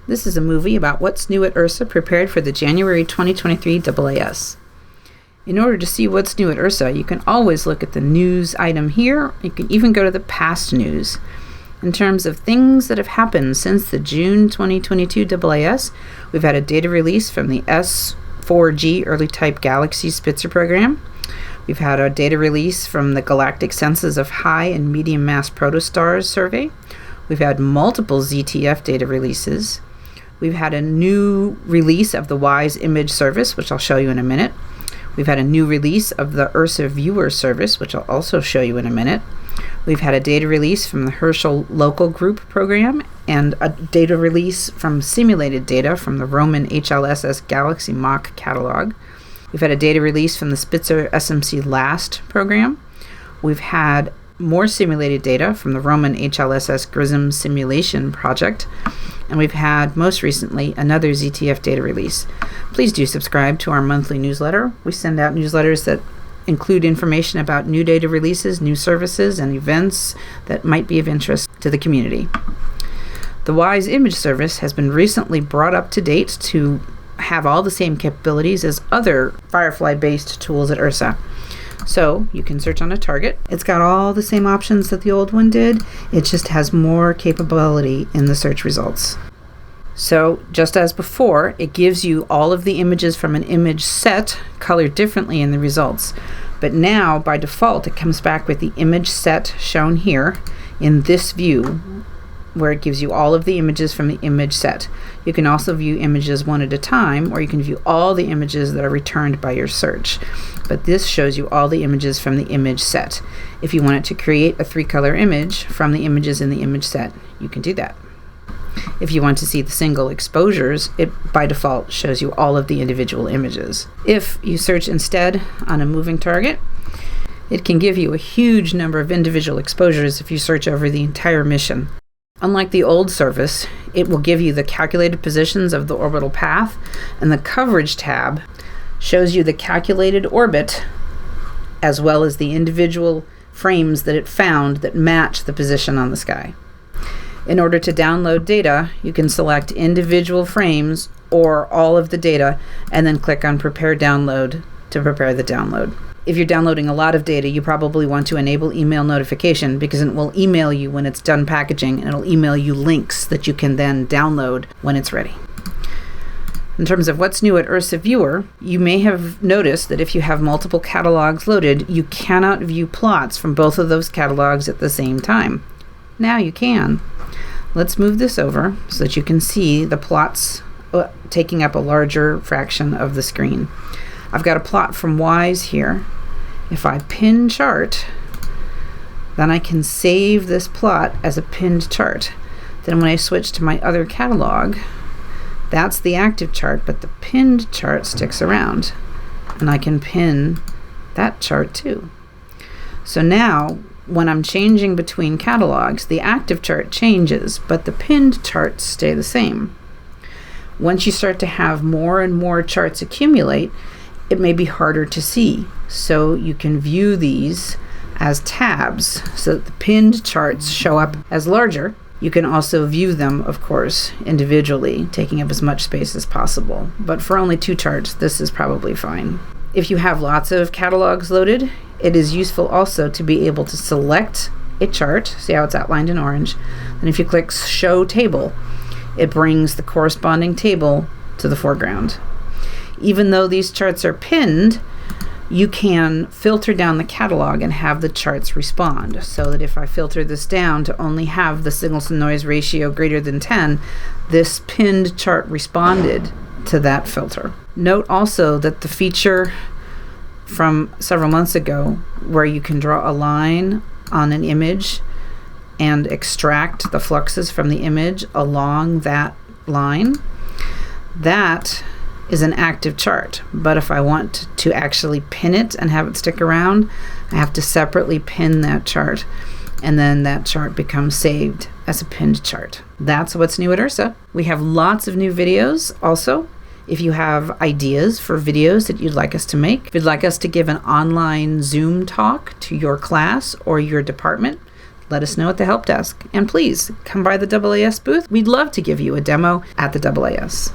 This is a movie about what's new at IRSA prepared for the January 2023 AAS. In order to see what's new at IRSA, you can always look at the news item here. You can even go to the past news. In terms of things that have happened since the June 2022 AAS, we've had a data release from the S4G Early Type Galaxy Spitzer program. We've had a data release from the Galactic Census of High and Medium Mass Protostars survey. We've had multiple ZTF data releases. We've had a new release of the WISE image service, which I'll show you in a minute. We've had a new release of the IRSA viewer service, which I'll also show you in a minute. We've had a data release from the Herschel Local Group program and a data release from simulated data from the Roman HLSS Galaxy Mock catalog. We've had a data release from the Spitzer SMC LAST program. We've had more simulated data from the Roman HLSS GRISM simulation project. And we've had, most recently, another ZTF data release. Please do subscribe to our monthly newsletter. We send out newsletters that include information about new data releases, new services, and events that might be of interest to the community. The WISE image service has been recently brought up to date to have all the same capabilities as other Firefly-based tools at IRSA. So you can search on a target. It's got all the same options that the old one did. It just has more capability in the search results. So just as before, it gives you all of the images from an image set colored differently in the results. But now, by default, it comes back with the image set shown here in this view, where it gives you all of the images from the image set. You can also view images one at a time, or you can view all the images that are returned by your search. But this shows you all the images from the image set. If you wanted to create a 3-color image from the images in the image set, you can do that. If you want to see the single exposures, it by default shows you all of the individual images. If you search instead on a moving target, it can give you a huge number of individual exposures if you search over the entire mission. Unlike the old service, it will give you the calculated positions of the orbital path, and the coverage tab shows you the calculated orbit as well as the individual frames that it found that match the position on the sky. In order to download data, you can select individual frames or all of the data and then click on Prepare Download to prepare the download. If you're downloading a lot of data, you probably want to enable email notification because it will email you when it's done packaging, and it'll email you links that you can then download when it's ready. In terms of what's new at IRSA Viewer, you may have noticed that if you have multiple catalogs loaded, you cannot view plots from both of those catalogs at the same time. Now you can. Let's move this over so that you can see the plots taking up a larger fraction of the screen. I've got a plot from WISE here. If I pin chart, then I can save this plot as a pinned chart. Then when I switch to my other catalog, that's the active chart, but the pinned chart sticks around. And I can pin that chart too. So now, when I'm changing between catalogs, the active chart changes, but the pinned charts stay the same. Once you start to have more and more charts accumulate, it may be harder to see. So you can view these as tabs so that the pinned charts show up as larger. You can also view them, of course, individually, taking up as much space as possible. But for only 2 charts, this is probably fine. If you have lots of catalogs loaded, it is useful also to be able to select a chart. See how it's outlined in orange? And if you click Show Table, it brings the corresponding table to the foreground. Even though these charts are pinned, you can filter down the catalog and have the charts respond. So that if I filter this down to only have the signal to noise ratio greater than 10, this pinned chart responded to that filter. Note also that the feature from several months ago where you can draw a line on an image and extract the fluxes from the image along that line, that is an active chart. But if I want to actually pin it and have it stick around, I have to separately pin that chart, and then that chart becomes saved as a pinned chart. That's what's new at IRSA. We have lots of new videos also. If you have ideas for videos that you'd like us to make, if you'd like us to give an online Zoom talk to your class or your department, let us know at the help desk. And please come by the AAS booth. We'd love to give you a demo at the AAS.